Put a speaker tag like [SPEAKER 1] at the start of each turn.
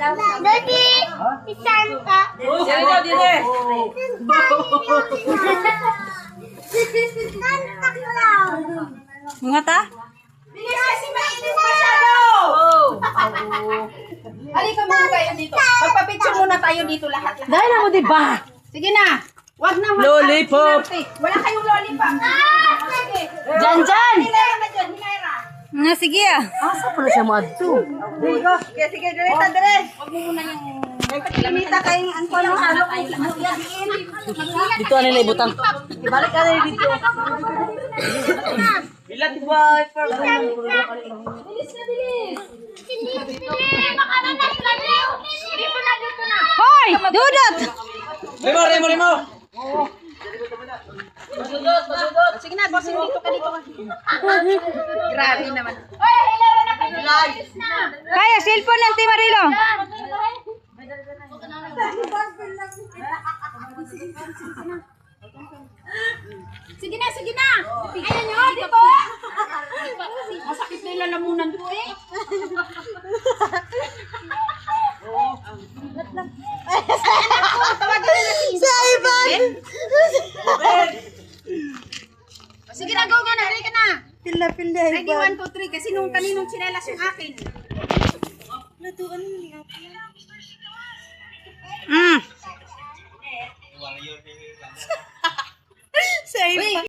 [SPEAKER 1] Daddy, Santa.
[SPEAKER 2] Sino dire?
[SPEAKER 1] Santa Claus.
[SPEAKER 3] Mga ta?
[SPEAKER 2] Bilis kasi mainit masyado! Halika muna tayo dito. Magpa-picture muna tayo dito lahat.
[SPEAKER 3] Dahil na mo, di ba?
[SPEAKER 2] Sige na. Wag na
[SPEAKER 3] Lollipop.
[SPEAKER 2] Wala kayong lollipop. Sige.
[SPEAKER 3] Dyan, dyan!
[SPEAKER 2] Hinayra na dyan, hinayra.
[SPEAKER 3] Nga, sige ah. Asa pala siya madto?
[SPEAKER 2] Sige, sige, direta, dire. Wag mo muna yung... Limita kayong ano
[SPEAKER 3] Dito ano nila ibutang.
[SPEAKER 2] Ibalik ka na dito. Ilan ba?
[SPEAKER 1] Bilis na bilis. Makanan na sila. Dito na.
[SPEAKER 3] Hoy! Dudot!
[SPEAKER 4] Limo.
[SPEAKER 2] Sige na, bossing dito ka dito. Grabe naman.
[SPEAKER 1] Hoy, hilera na kayo. Bilis na.
[SPEAKER 3] Kaya, cellphone ng Timarilo.
[SPEAKER 2] Sige na. Ayan nyo, di ba? Masakit na yung lalamunan ko eh.
[SPEAKER 3] Sa Ivan!
[SPEAKER 2] Sige na, go na. Ready ka na.
[SPEAKER 3] Pila.
[SPEAKER 2] Ready, 1, 2, 3. Kasi nung kaninong chinelas yung akin.
[SPEAKER 3] Sa Ivan.